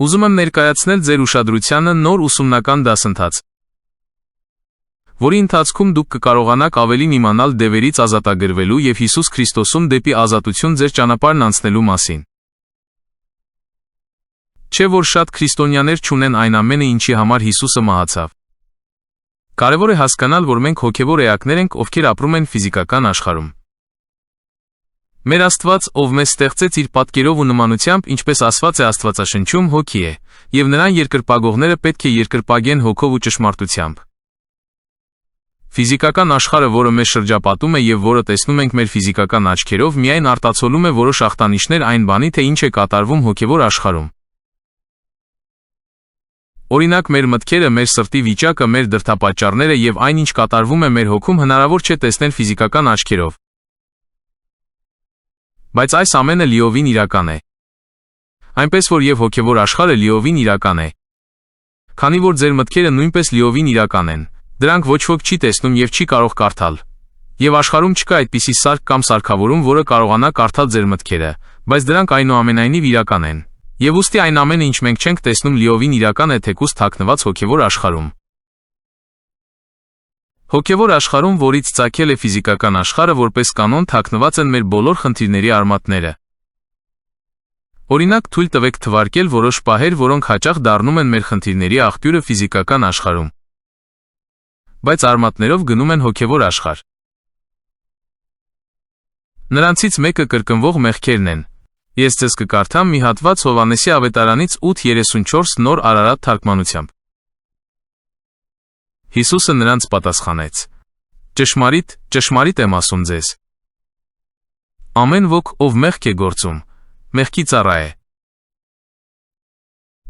Ուզում եմ ներկայացնել ձեր ուշադրությանը նոր ուսումնական դասընթաց, որի ընթացքում դուք կկարողանաք ավելին իմանալ դևերից ազատագրվելու և Հիսուս Քրիստոսում դեպի ազատություն ձեր ճանապարհն անցնելու մասին։ Չէ՞ որ շատ քրիստոնյաներ չունեն այն ամենը, ինչի համար Հիսուսը մահացավ։ Կարևոր է հասկանալ, որ մենք հոգևոր էակներ ենք, ովքեր ապրում են ֆիզիկական աշխարհում։ Մեր Աստված, ով մեզ ստեղծեց իր պատկերով ու նմանությամբ, ինչպես ասված է Աստվածաշնչում, հոգի է, և նրան երկրպագողները պետք է երկրպագեն հոգով ու ճշմարտությամբ։ Ֆիզիկական աշխարհը, որը մեզ շրջապատում է և որը տեսնում ենք մեր ֆիզիկական աչքերով, միայն արտացոլում է որոշ ախտանիշներ այն բանի, թե ինչ է կատարվում հոգևոր աշխարհում։ Օրինակ, մեր մտքերը, մեր սրտի վիճակը, մեր դրդապատճառները և այն, ինչ կատարվում է մեր հոգում, հնարավոր չէ տեսնել ֆիզիկական աչքերով։ Բայց այս ամենը լիովին իրական է։ Այնպես որ և հոգևոր աշխարհը լիովին իրական է։ Քանի որ ձեր մտքերը նույնպես լիովին իրական են, դրանք ոչ ոք չի տեսնում և չի կարող կարդալ։ Եվ աշխարհում չկա այդպիսի սարք կամ սարքավորում, որը կարողանա կարդալ ձեր մտքերը, բայց դրանք այնուամենայնիվ իրական են։ Եվ ուստի այն ամենը, ինչ մենք չենք տեսնում, լիովին իրական է, թեկուզ թաքնված հոգևոր աշխարհում։ Հոգևոր աշխարհում, որից ծագել է ֆիզիկական աշխարհը, որպես կանոն թաքնված են մեր բոլոր խնդիրների արմատները։ Օրինակ, թույլ տվեք թվարկել որոշ պահեր, որոնք հաճախ դառնում են մեր խնդիրների աղբյուրը ֆիզիկական աշխարհում, բայց արմատներով գնում են հոգևոր աշխարհ։ Նրանցից մեկը կրկնվող մեղքերն են։ Ես ձեզ կկարդամ մի հատված Հովհաննեսի ավետարանից 8:34 նոր Արարատ թարգմանությամբ։ Հիսուսը նրանց պատասխանեց. Ճշմարիտ, ճշմարիտ եմ ասում ձեզ. ամեն ոք, ով մեղք է գործում, մեղքի ծառա է։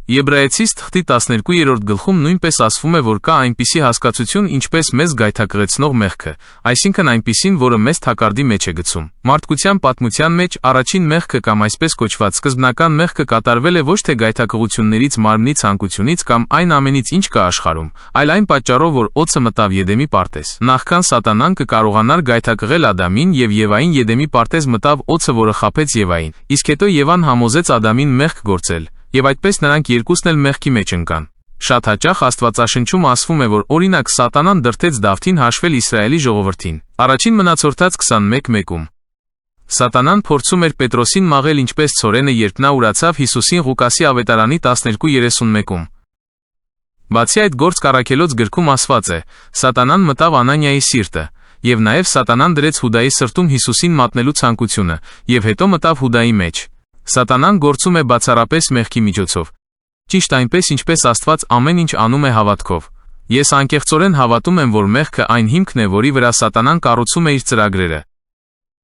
Եբրայեցիս թղթի 12-րդ գլխում նույնպես ասվում է, որ կա այնպիսի հասկացություն, ինչպես մեզ գայթակղեցնող մեղքը, այսինքն այնպիսին, որը մեզ թակարդի մեջ է գցում։ Մարդկության պատմության մեջ առաջին մեղքը կամ այսպես կոչված սկզբնական մեղքը կատարվել է ոչ թե գայթակղություններից, մարմնի ցանկությունից կամ այն ամենից, ինչ կա աշխարհում, այլ այն պատճառով, որ օձը մտավ Եդեմի պարտեզ։ Նախքան Սատանան կկարողանար գայթակղել Ադամին և Եվային, Եդեմի պարտեզ մտավ օձը, որը խաբեց Եվային, իսկ հետո Եվան համոզեց Ադամին մեղք գործել, և այդպես նրանք երկուսն էլ մեղքի մեջ ընկան։ Շատ հաճախ Աստվածաշնչում ասվում է, որ օրինակ Սատանան դրդեց Դավթին հաշվել Իսրայելի ժողովրդին։ Առաջին մնացորդաց 21:1-ում։ Սատանան փորձում էր Պետրոսին մաղել ինչպես ցորենը, երբ նա ուրացավ Հիսուսին Ղուկասի ավետարանի 12:31-ում։ Բացի այդ, Գործք առաքելոց գրքում ասված է. Սատանան մտավ Անանիայի սիրտը, և նաև Սատանան դրեց Հուդայի սրտում Հիսուսին մատնելու ցանկությունը, և հետո մտավ Հուդայի մեջ։ Սատանան գործում է բացառապես մեղքի միջոցով։ Ճիշտ այնպես, ինչպես Աստված ամեն ինչ անում է հավատքով։ Ես անկեղծորեն հավատում եմ, որ մեղքը այն հիմքն է, որի վրա Սատանան կառուցում է իր ծրագրերը։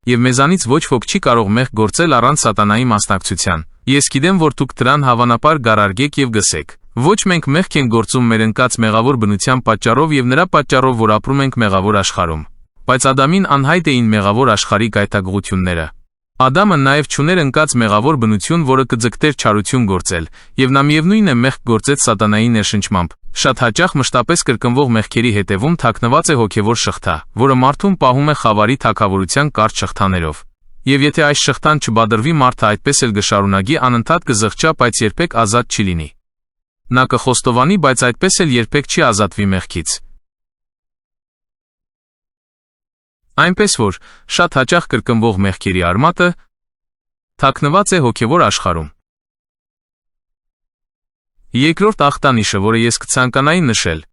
Եվ մեզանից ոչ ոք չի կարող մեղք գործել առանց Սատանայի մասնակցության։ Ես գիտեմ, որ դուք դրան հավանաբար գարարգեք և գսեք. ոչ մենք մեղք ենք գործում մեր ընկած մեղավոր բնության պատճառով և նրա պատճառով, որ ապրում ենք մեղավոր աշխարհում։ Բայց Ադամին անհայտ էին մեղավոր աշխարհի գայթակղությունները։ Ադամը նաև չուներ ընկած մեղավոր բնություն, որը կձգտեր չարություն գործել, և նա միևնույն է մեղք գործեց Սատանայի ներշնչմամբ։ Շատ հաճախ մշտապես կրկնվող մեղքերի հետևում թաքնված է հոգևոր շղթա, որը մարդուն պահում է խավարի թագավորության կարճ շղթաներով։ Եվ եթե այս շղթան չբادرվի, մարդը այդպես էլ կշարունակի անընդհատ կզղջա, բայց երբեք ազատ չի լինի։ Նա կխոստովանի, բայց այդպես էլ երբեք չի ազատվի մեղքից։ Այնպես որ, շատ հաճախ կրկնվող մեղքերի արմատը թաքնված է հոգևոր աշխարհում։ Երկրորդ ախտանիշը, որը ես կցանկանայի նշել,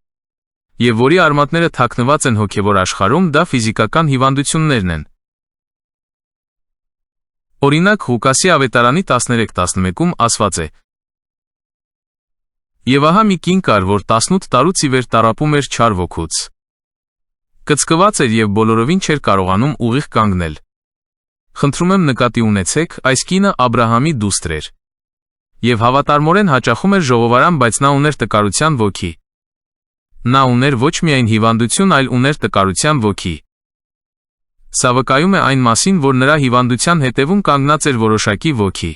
և որի արմատները թաքնված են հոգևոր աշխարհում, դա ֆիզիկական հիվանդություններն են։ Օրինակ, Ղուկասի ավետարանի 13:11-ում ասված է. Եվ ահա մի կին կար, որ 18 տարուց ի վեր տառապում էր չար ոգուց։ Կծկված էր և բոլորովին չէր կարողանում ուղիղ կանգնել։ Խնդրում եմ նկատի ունեցեք, այս կինը Աբրահամի դուստր էր։ Եվ հավատարմորեն հաճախում էր ժողովարան, բայց նա ուներ տկարության ոգի։ Նա ուներ ոչ միայն հիվանդություն, այլ ուներ տկարության ոգի։ Սա վկայում է այն մասին, որ նրա հիվանդության հետևում կանգնած էր որոշակի ոգի։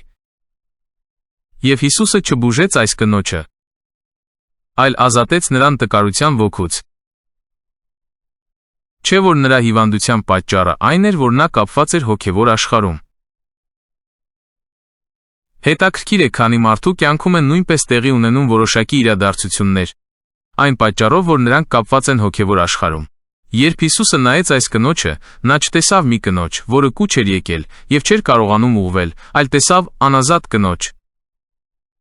Եվ Հիսուսը չբուժեց այս կնոջը, այլ ազատեց նրան տկարության ոգուց։ Չէ՞ որ նրա հիվանդության պատճառը այն էր, որ նա կապված էր հոգևոր աշխարհում։ Հետաքրքիր է, քանի մարդու կյանքում են նույնպես տեղի ունենում որոշակի իրադարձություններ, այն պատճառով, որ նրանք կապված են հոգևոր աշխարհում։ Երբ Հիսուսը նայեց այս կնոջը, նա չտեսավ մի կնոջ, որը կուչ էր եկել և չէր կարողանում ուղղվել, այլ տեսավ անազատ կնոջ։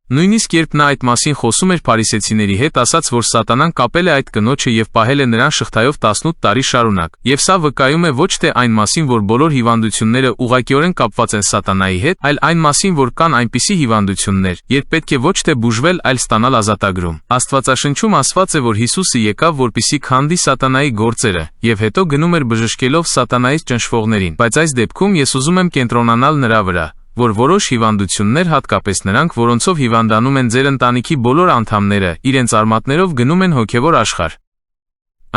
Նույնիսկ երբ նա այդ մասին խոսում էր փարիսեցիների հետ, ասաց, որ Սատանան կապել է այդ կնոջը և պահել է նրան շղթայով 18 տարի շարունակ, և սա վկայում է ոչ թե այն մասին, որ բոլոր հիվանդությունները ուղղակիորեն կապված են Սատանայի հետ, այլ այն մասին, որ կան այնպիսի հիվանդություններ, երբ պետք է ոչ թե բուժվել, այլ ստանալ ազատագրում։ Աստվածաշնչում ասված է, որ Հիսուսը եկավ, որպեսզի քանդի Սատանայի գործերը, և հետո գնում էր բժշկելով Սատանայից ճնշվողներին, բայց այս դեպքում ես ուզում եմ կենտրոնանալ նրա վրա, որ որոշ հիվանդություններ, հատկապես նրանք, որոնցով հիվանդանում են ձեր ընտանիքի բոլոր անդամները, իրենց արմատներով գնում են հոգևոր աշխարհ։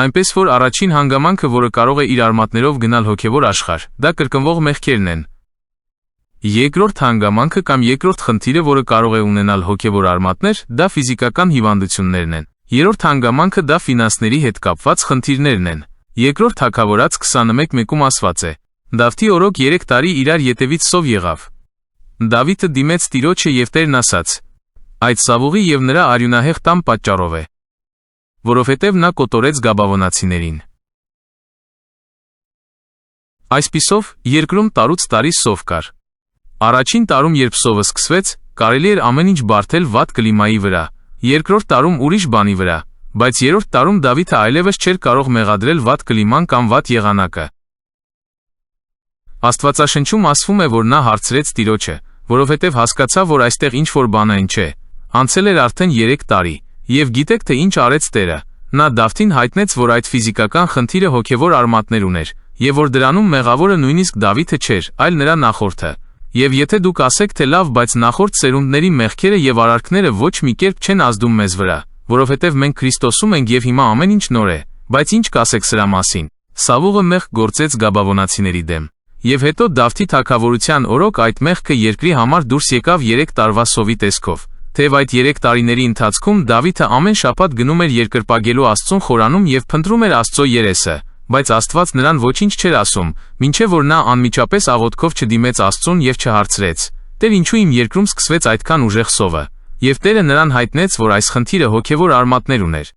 Այնպես որ առաջին հանգամանքը, որը կարող է իր արմատներով գնալ հոգևոր աշխարհ, դա կրկնվող մեղքերն են։ Երկրորդ հանգամանքը կամ երկրորդ խնդիրը, որը կարող է ունենալ հոգևոր արմատներ, դա ֆիզիկական հիվանդություններն են։ Երրորդ հանգամանքը դա ֆինանսների հետ կապված խնդիրներն են։ Երկրորդ Թագավորաց 21:1-ում ասված է. Դավթի օրոք 3 տարի իրար ետևից սով եղավ։ Դավիթը դիմեց Տիրոջը և Տերն ասաց. այդ Սավուղի և նրա արյունահեղ տան պատճառով է, որովհետև նա կոտորեց Գաբավոնացիներին։ Այսպիսով, երկրում տարուց տարի սով կար։ Առաջին տարում, երբ սովը սկսվեց, կարելի էր ամեն ինչ բարդել վատ կլիմայի վրա, երկրորդ տարում ուրիշ բանի վրա, բայց երրորդ տարում Դավիթը այլևս չէր կարող մեղադրել վատ կլիման կամ վատ եղանակը։ Աստվածաշնչում ասվում է, որ նա հարցրեց Տիրոջը, որովհետև հասկացավ, որ այստեղ ինչ-որ բան այն չէ։ Անցել էր արդեն 3 տարի, և գիտեք թե ինչ արեց Տերը։ Նա Դավթին հայտնեց, որ այդ ֆիզիկական խնդիրը հոգևոր արմատներ ուներ, և որ դրանում մեղավորը նույնիսկ Դավիթը չէր, այլ նրա նախորդը։ Եվ եթե դուք ասեք, թե լավ, բայց նախորդ սերունդների մեղքերը և արարքները ոչ մի կերպ չեն ազդում մեզ վրա, որովհետև մենք Քրիստոսում ենք և հիմա ամեն ինչ նոր է, բայց ինչ կասեք սրա մասին։ Սավուղը մեղք գործեց Գաբավոնացիների դեմ։ Եվ հետո Դավթի թագավորության օրոք այդ մեղքը երկրի համար դուրս եկավ 3 տարվա սովի տեսքով։ Թեև այդ 3 տարիների ընթացքում Դավիթը ամեն շաբաթ գնում էր երկրպագելու Աստծուն խորանում և փնտրում էր Աստծո երեսը, բայց Աստված նրան ոչինչ չէր ասում, մինչև որ նա անմիջապես աղոթքով չդիմեց Աստծուն և չհարցրեց. Տեր, ինչու իմ երկրում սկսվեց այդքան ուժեղ սովը։ Եվ Տերը նրան հայտնեց, որ այս խնդիրը հոգևոր արմատներ ուներ։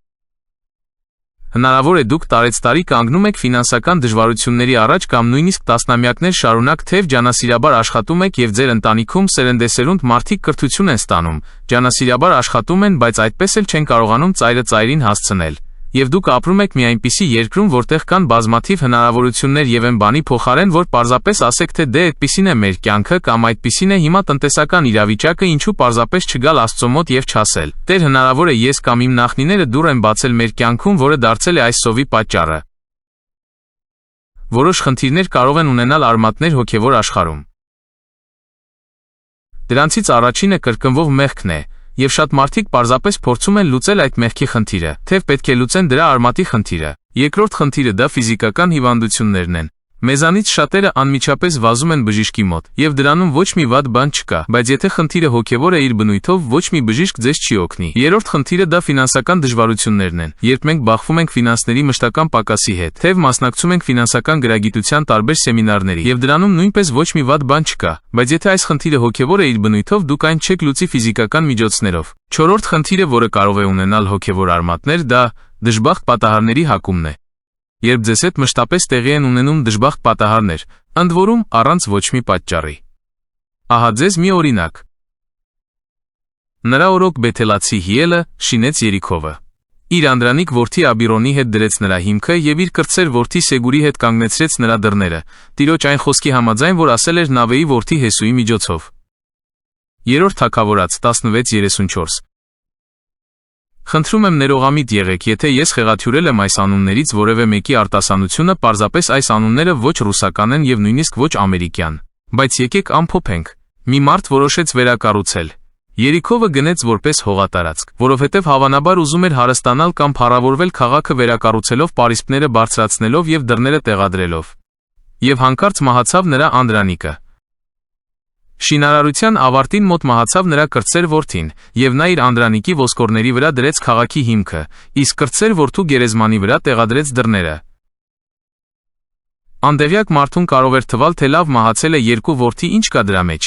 Հնարավոր է դուք տարեցտարի կանգնում եք ֆինանսական դժվարությունների առաջ կամ նույնիսկ տասնամյակներ շարունակ թեև ջանասիրաբար աշխատում եք և ձեր ընտանիքում սերնդեսերունդ մարդիկ կրթություն են ստանում, ջանասիրաբար աշխատում են, բայց այդպես էլ չեն կարողանում ծայրը ծայրին հասցնել։ Եվ դուք ապրում եք մի այնպիսի երկրում, որտեղ կան բազմաթիվ հնարավորություններ և այն բանի փոխարեն, որ պարզապես ասեք, թե դե այդպիսին է մեր կյանքը կամ այդպիսին է հիմա տնտեսական իրավիճակը, ինչու պարզապես չգալ Աստծո մոտ և չասել. Տեր, հնարավոր է ես կամ իմ նախնիները դուռ են բացել մեր կյանքում, որը դարձել է այս սովի պատճառը։ Որոշ խնդիրներ կարող են ունենալ արմատներ հոգևոր աշխարհում։ Դրանցից առաջինը կրկնվող մեղքն է, և շատ մարդիկ պարզապես փորձում են լուծել այդ մեղքի խնդիրը, թեև պետք է լուծեն դրա արմատի խնդիրը։ Երկրորդ խնդիրը դա ֆիզիկական հիվանդություններն են։ Մեզանից շատերը անմիջապես վազում են բժիշկի մոտ, և դրանում ոչ մի վատ բան չկա, բայց եթե խնդիրը հոգևոր է իր բնույթով, ոչ մի բժիշկ ձեզ չի օգնի։ Երրորդ խնդիրը դա ֆինանսական դժվարություններն են։ Երբ մենք բախվում ենք ֆինանսների մշտական պակասի հետ, թեև մասնակցում ենք ֆինանսական գրագիտության տարբեր սեմինարների, և դրանում նույնպես ոչ մի վատ բան չկա, բայց եթե այս խնդիրը հոգևոր է իր բնույթով, դուք այն չեք լուծի ֆիզիկական միջոցներով։ Չորրորդ խնդիրը, որը կարող է ունենալ հոգևոր արմատներ, դա դժբախտ պատահարների հակումն է։ Երբ ձեզ հետ մշտապես տեղի են ունենում դժբախտ պատահարներ, ընդ որում առանց ոչ մի պատճառի։ Ահա ձեզ մի օրինակ։ Նրա օրոք Բեթելացի Հիելը շինեց Երիքովը։ Իր անդրանիկ որդի Աբիրոնի հետ դրեց նրա հիմքը և իր կրտսեր որդի Սեգուրի հետ կանգնեցրեց նրա դռները, Տիրոջ այն խոսքի համաձայն, որ ասել էր Նավեի որդի Հեսուի միջոցով։ Երրորդ Թագավորաց 16:34։ Խնդրում եմ ներողամիտ եղեք, եթե ես խեղաթյուրել եմ այս անուններից որևէ մեկի արտասանությունը, պարզապես այս անունները ոչ ռուսական են և նույնիսկ ոչ ամերիկյան։ Բայց եկեք ամփոփենք։ Մի մարդ որոշեց վերակառուցել։ Երիքովը գնեց որպես հողատարածք, որովհետև հավանաբար ուզում էր հարստանալ կամ փառավորվել քաղաքը վերակառուցելով, պարիսպները բարձրացնելով և դռները տեղադրելով։ Եվ հանկարծ մահացավ նրա անդրանիկը։ Շինարարության ավարտին մոտ մահացավ նրա կրտսեր որդին, և նա իր անդրանիկի ոսկորների վրա դրեց քաղաքի հիմքը, իսկ կրտսեր որդու գերեզմանի վրա տեղադրեց դռները։ Անդեղյակ մարդուն կարող էր թվալ, թե լավ մահացել է երկու որդի, ինչ կա դրա մեջ։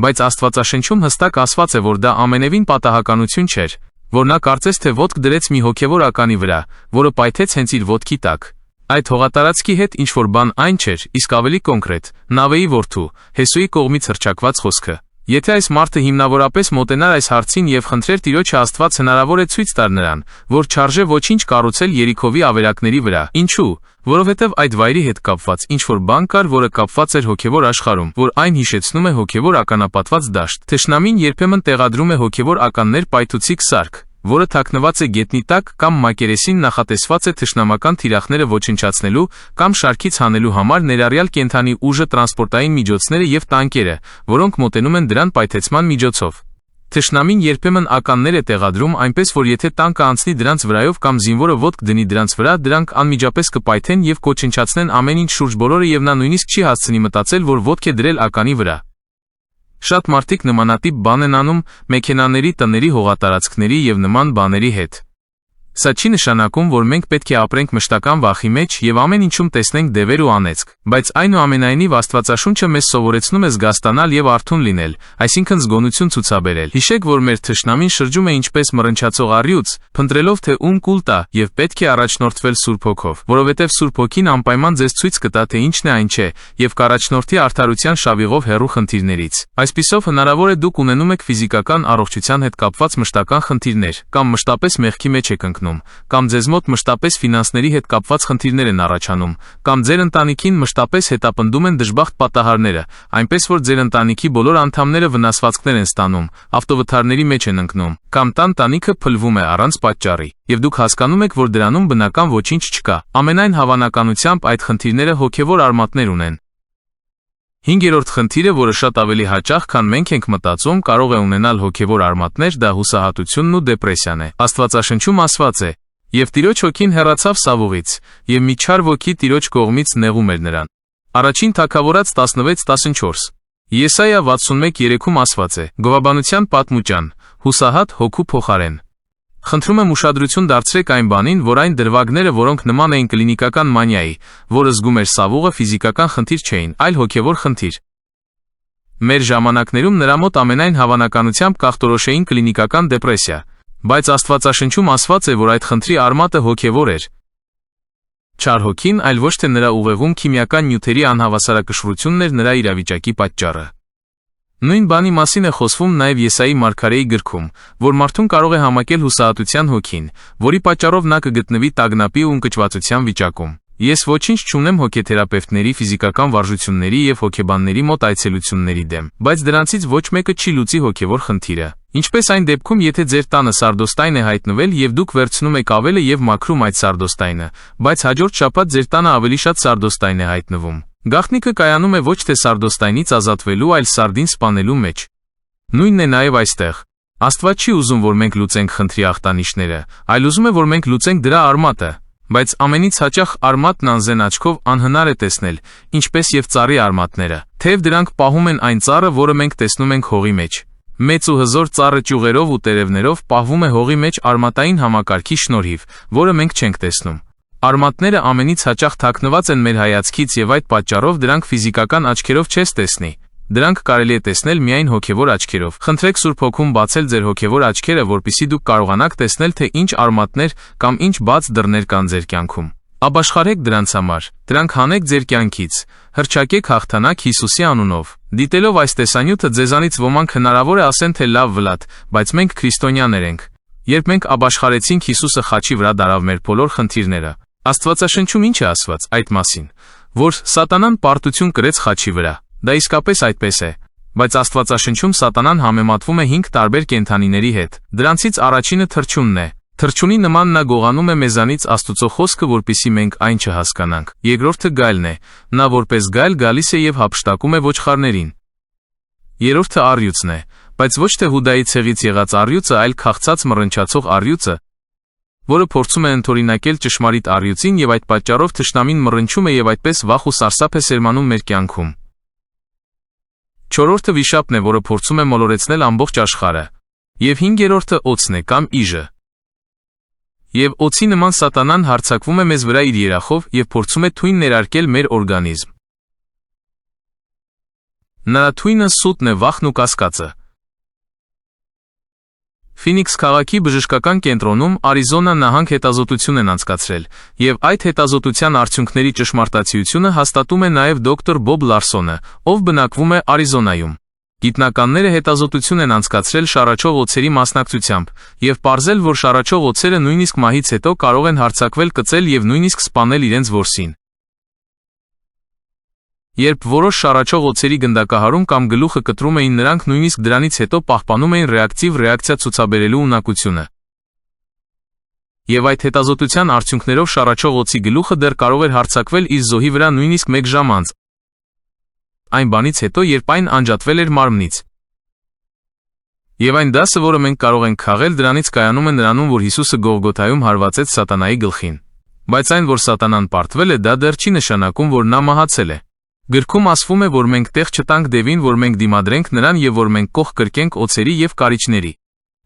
Բայց Աստվածաշնչում հստակ ասված է, որ դա ամենևին պատահականություն չէր, որ նա կարծես թե ոտք դրեց մի հոգևոր ականի վրա, որը պայթեց հենց իր ոտքի տակ։ Այդ հողատարածքի հետ ինչ-որ բան այն չէր, իսկ ավելի կոնկրետ, Նավեի որդու, Հեսուի կողմից հռչակված խոսքը։ Եթե այս մարդը հիմնավորապես մոտենար այս հարցին եւ խնդրեր Տիրոջը, Աստված հնարավոր է ցույց տար նրան, որ չարժե ոչինչ կառուցել Երիքովի ավերակների վրա։ Ինչու՞։ Որովհետև այդ վայրի հետ կապված ինչ-որ բան կար, որը կապված էր հոգևոր աշխարհում, որ այն հիշեցնում է հոգևոր ականապատված դաշտ։ Թշնամին երբեմն տեղադրում է հոգևոր ականներ պայթուցիկ սարք, որը թաքնված է գետնի տակ կամ մակերեսին նախատեսված է թշնամական թիրախները ոչնչացնելու կամ շարքից հանելու համար, ներառյալ կենդանի ուժը, տրանսպորտային միջոցները եւ տանկերը, որոնք մոտենում են դրան պայթեցման միջոցով։ Թշնամին երբեմն ականներ է տեղադրում այնպես, որ եթե տանկը անցնի դրանց վրայով կամ զինվորը ոտք դնի դրանց վրա, դրանք անմիջապես կպայթեն եւ կոչնչացնեն ամեն ինչ շուրջ բոլորը, եւ նա նույնիսկ չի հասցնի մտածել, որ ոտք է դրել ականի վրա։ Շատ մարդիկ նմանատիպ բան են անում մեքենաների, տների, հողատարածքների եւ նման բաների հետ։ Սա չի նշանակում, որ մենք պետք է ապրենք մշտական վախի մեջ եւ ամեն ինչում տեսնենք դևեր ու անեծք, բայց այնուամենայնիվ Աստվածաշունչը մեզ սովորեցնում է զգաստանալ եւ արթուն լինել, այսինքն զգոնություն ցուցաբերել։ Հիշեք, որ մեր թշնամին շրջում է ինչպես մռնչացող առյուծ, փնտրելով թե ում կուլ տա, եւ պետք է առաջնորդվել Սուրբ Հոգով, որովհետեւ Սուրբ Հոգին անպայման ձեզ ցույց կտա, թե ինչն է, այն չէ, եւ կառաջնորդի արդարության շավիղով հեռու խնդիրներից։ Այսպիսով հնարավոր է դուք ունենում եք ֆիզիկական առողջության հետ կապված մշտական խնդիրներ, կամ մշտապես մեղքի մեջ եք ընկնում, կամ ձեզ մոտ մշտապես ֆինանսների հետ կապված խնդիրներ են առաջանում, կամ ձեր ընտանիքին մշտապես հետապնդում են դժբախտ պատահարները, այնպես որ ձեր ընտանիքի բոլոր անդամները վնասվածքներ են ստանում, ավտովթարների մեջ են ընկնում, կամ տան տանիքը փլվում է առանց պատճառի, եւ դուք հասկանում եք, որ դրանում բնական ոչինչ չկա։ Ամենայն հավանականությամբ այդ խնդիրները հոգևոր արմատներ ունեն։ Հինգերորդ խնդիրը, որը շատ ավելի հաճախ, քան մենք ենք մտածում, կարող է ունենալ հոգևոր արմատներ, դա հուսահատությունն ու դեպրեսիան է։ Աստվածաշնչում ասված է. «Եվ Տիրոջ հոգին հեռացավ Սավուղից, եւ մի չար ոգի Տիրոջ կողմից նեղում էր նրան»։ Առաջին Թագավորաց 16:14։ Եսայա 61:3-ում ասված է. «Գովաբանության պատմուճան, հուսահատ հոգու փոխարեն»։ Խնդրում եմ ուշադրություն դարձրեք այն բանին, որ այն դրվագները, որոնք նման էին կլինիկական մանիայի, որը զգում էր Սավուղը, ֆիզիկական խնդիր չէին, այլ հոգևոր խնդիր։ Մեր ժամանակներում նրա մոտ ամենայն հավանականությամբ կանխորոշեին կլինիկական դեպրեսիա, բայց Աստվածաշնչում ասված է, որ այդ խնդրի արմատը հոգևոր էր։ Չար հոգին այլ ոչ թե նրա ուղեղում քիմիական նյութերի անհավասարակշռությունն էր նրա իրավիճակի պատճառը։ Նույն բանի մասին է խոսվում նաև Եսայի մարգարեի գրքում, որ մարդուն կարող է համակել հուսահատության հոգին, որի պատճառով նա կգտնվի տագնապի ու ընկճվածության վիճակում։ Ես ոչինչ չունեմ հոգեթերապևտների, ֆիզիկական վարժությունների եւ հոգեբանների մոտ այցելությունների դեմ, բայց դրանցից ոչ մեկը չի լուծի հոգևոր խնդիրը։ Ինչպես այն դեպքում, եթե ձեր տանը սարդոստայն է հայտնվել եւ դուք վերցնում եք ավելը եւ մաքրում այդ սարդոստայնը, բայց հաջորդ շաբաթ ձեր տանը ավելի շատ սարդոստայն է հայտնվում։ Գաղտնիքը կայանում է ոչ թե սարդոստայնից ազատվելու, այլ սարդին սպանելու մեջ։ Նույնն է նաև այստեղ։ Աստված չի ուզում, որ մենք լուծենք խնդրի ախտանիշները, այլ ուզում է, որ մենք լուծենք դրա արմատը, բայց ամենից հաճախ արմատն անզեն աչքով անհնար է տեսնել, ինչպես եւ ծառի արմատները, թեև դրանք պահում են այն ծառը, որը մենք տեսնում ենք հողի մեջ։ Մեծ ու հզոր ծառը ճյուղերով ու տերևներով պահվում է հողի մեջ արմատային համակարգի շնորհիվ, որը մենք չենք տեսնում։ Արմատները ամենից հաճախ թաքնված են մեր հայացքից եւ այդ պատճառով դրանք ֆիզիկական աչքերով չես տեսնի։ Դրանք կարելի է տեսնել միայն հոգևոր աչքերով։ Խնդրեք Սուրբ Հոգուն բացել ձեր հոգևոր աչքերը, որպեսզի դուք կարողանաք տեսնել, թե ինչ արմատներ կամ ինչ բաց դռներ կան ձեր կյանքում։ Ապաշխարեք դրանց համար, դրանք հանեք ձեր կյանքից, հռչակեք հաղթանակ Հիսուսի անունով։ Դիտելով այս տեսանյութը ձեզանից ոմանք հնարավոր է ասեն, թե լավ Վլադ, բայց մենք քրիստոնյաներ ենք։ Երբ մենք ապաշխարեցինք, Հիսուսը խաչի վրա դարավ մեր բոլոր խնդիրները։ Աստվածաշնչում ինչ է ասված այդ մասին, որ Սատանան պարտություն կրեց խաչի վրա։ Դա իսկապես այդպես է, բայց Աստվածաշնչում Սատանան համեմատվում է 5 տարբեր կենդանիների հետ։ Դրանցից առաջինը թռչունն է։ Թռչունի նման նա գողանում է մեզանից Աստծո խոսքը, որպեսզի մենք այն չհասկանանք։ Երկրորդը գայլն է։ Նա որպես գայլ գալիս է եւ հափշտակում է ոչխարներին։ Երրորդը առյուծն է, բայց ոչ թե Հուդայի ցեղից եղած առյուծը, այլ քաղցած մռնչացող առյուծը, որը փորձում է ընդօրինակել ճշմարիտ առյուծին, եւ այդ պատճառով թշնամին մռնչում է եւ այդպես վախ ու սարսափ է սերմանում մեր կյանքում։ Չորրորդը վիշապն է, որը փորձում է մոլորեցնել ամբողջ աշխարհը։ Եվ հինգերորդը օձն է կամ իժը։ Եվ օձի նման Սատանան հարձակվում է մեզ վրա իր երախով եւ փորձում է թույն ներարկել մեր օրգանիզմ։ Նրա թույնը սուտն է, վախն ու կասկածը։ Ֆինիքս քաղաքի բժշկական կենտրոնում Արիզոնա նահանգ հետազոտություն են անցկացրել, եւ այդ հետազոտության արդյունքների ճշմարտացիությունը հաստատում է նաեւ դոկտոր Բոբ Լարսոնը, ով բնակվում է Արիզոնայում։ Գիտնականները հետազոտություն են անցկացրել շառաչող օձերի մասնակցությամբ եւ պարզել, որ շառաչող օձերը նույնիսկ մահից հետո կարող են հարձակվել, կծել եւ նույնիսկ սպանել իրենց որսին։ Երբ որոշ շառաչող օձերի գնդակահարում կամ գլուխը կտրում էին, նրանք նույնիսկ դրանից հետո պահպանում էին ռեակտիվ ռեակցիա ցուցաբերելու ունակությունը։ Եվ այդ հետազոտության արդյունքներով շառաչող օձի գլուխը դեռ կարող էր հարձակվել իր զոհի վրա նույնիսկ 1 ժամ անց այն բանից հետո, երբ այն անջատվել էր մարմնից։ Եվ այն դասը, որը մենք կարող ենք քաղել, դրանից կայանում է նրանում, որ Հիսուսը Գողգոթայում հարվածեց սատանայի գլխին։ Բայց այն, որ սատանան պարտվել է, դա դեռ չի նշանակում, որ նա մահացել է։ Գրքում ասվում է, որ մենք տեղ չտանք դևին, որ մենք դիմադրենք նրան եւ որ մենք կողք կրկենք օձերի եւ կարիճների։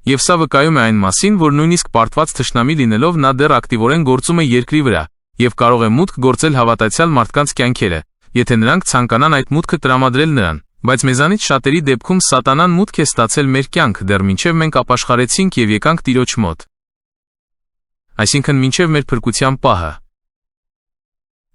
Եվ սա վկայում է այն մասին, որ նույնիսկ պարտված թշնամի լինելով նա դեռ ակտիվորեն գործում է երկրի վրա եւ կարող է մուտք գործել հավատացյալ մարդկանց կյանքերը, եթե նրանք ցանկանան այդ մուտքը տրամադրել նրան։ Բայց մեզանից շատերի դեպքում սատանան մուտք է ստացել մեր կյանք, դեռ մինչև մենք ապաշխարեցինք եւ եկանք Տիրոջ մոտ։ Այսինքն մինչև մեր փրկության պահը։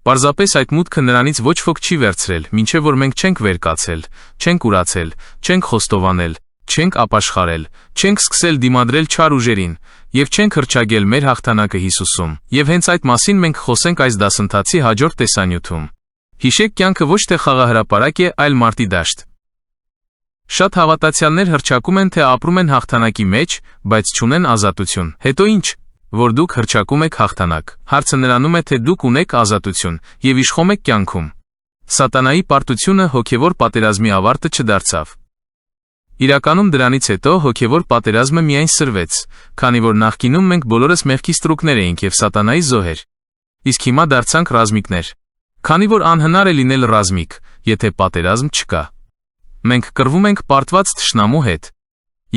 Պարզապես այդ մուտքը նրանից ոչ ոք չի վերցրել, մինչև որ մենք չենք վեր կացել, չենք ուրացել, չենք խոստովանել, չենք ապաշխարել, չենք սկսել դիմադրել չար ուժերին եւ չենք հռչակել մեր հաղթանակը Հիսուսում։ Եվ հենց այդ մասին մենք խոսենք այս դասընթացի հաջորդ տեսանյութում։ Հիշեք, կյանքը ոչ թե խաղահրապարակ է, այլ մարտի դաշտ։ Շատ հավատացյալներ հռչակում են, թե ապրում են հաղթանակի մեջ, բայց չունեն ազատություն։ Հետո ինչ, որ դուք հռչակում եք հաղթանակ։ Հարցը նրանում է, թե դուք ունեք ազատություն եւ իշխում եք կյանքում։ Սատանայի պարտությունը հոգեվոր պատերազմի ավարտը չդարձավ։ Իրականում դրանից հետո հոգեվոր պատերազմը միայն սրվեց, քանի որ նախկինում մենք բոլորս մեղքի ստրուկներ էինք եւ սատանայի զոհեր։ Իսկ հիմա դարձանք ռազմիկներ։ Քանի որ անհնար է լինել ռազմիկ, եթե պատերազմ չկա։ Մենք կռվում ենք պարտված թշնամու հետ։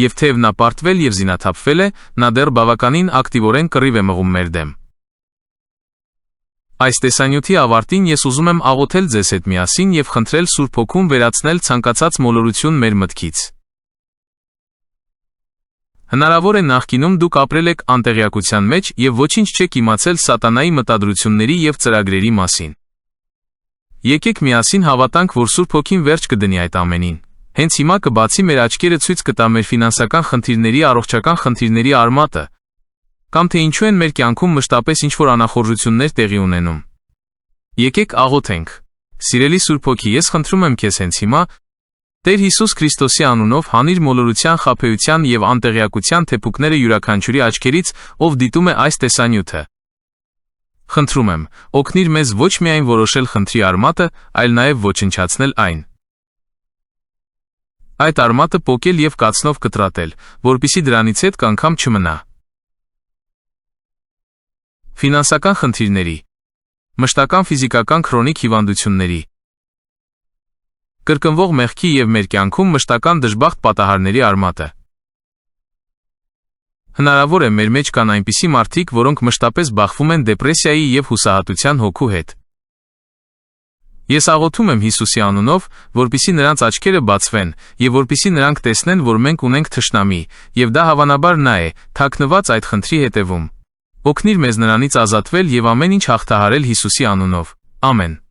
Եվ թեև նա պարտվել եւ զինաթափվել է, նա դեռ բավականին ակտիվորեն կռիվ է մղում մեր դեմ։ Այս տեսանյութի ավարտին ես ուզում եմ աղոթել ձեզ հետ միասին եւ խնդրել Սուրբ Հոգուն վերացնել ցանկացած մոլորություն մեր մտքից։ Հնարավոր է նախկինում դուք ապրել եք անտեղյակության մեջ եւ ոչինչ չեք իմացել սատանայի մտադրությունների եւ ծրագրերի մասին։ Եկեք միասին հավատանք, որ Սուրբ Հոգին վերջ կդնի այդ ամենին։ Հենց հիմա կբացի մեր աչքերը, ցույց կտա մեր ֆինանսական խնդիրների, առողջական խնդիրների արմատը, կամ թե ինչու են մեր կյանքում մշտապես ինչ-որ անախորժություններ տեղի ունենում։ Եկեք աղոթենք։ Սիրելի Սուրբ Հոգի, ես խնդրում եմ քեզ հենց հիմա, Տեր Հիսուս Քրիստոսի անունով, հանիր մոլորության, խաբեության եւ անտեղյակության թեփուկները յուրաքանչյուրի աչքերից, ով դիտում է այս տեսանյութը։ Խնդրում եմ, օգնիր մեզ ոչ միայն որոշել խնդրի արմատը, այլ նաեւ ոչնչացնել այն։ Այդ արմատը պոկել եւ կացնով կտրատել, որպիսի դրանից հետ անգամ չմնա։ Ֆինանսական խնդիրների, մշտական ֆիզիկական քրոնիկ հիվանդությունների, կրկնվող մեղքի եւ մեր կյանքում մշտական դժբախտ պատահարների արմատը։ Հնարավոր է մեր մեջ կան այնպիսի մարդիկ, որոնք մշտապես բախվում են դեպրեսիայի եւ հուսահատության հոգու հետ։ Ես աղոթում եմ Հիսուսի անունով, որպիսի նրանց աչքերը բացվեն եւ որպիսի նրանք տեսնեն, որ մենք ունենք թշնամի, եւ դա հավանաբար նա է, թաքնված այդ խնդրի հետևում։ Օգնիր մեզ նրանից ազատվել եւ ամեն ինչ հաղթահարել Հիսուսի անունով։ Ամեն։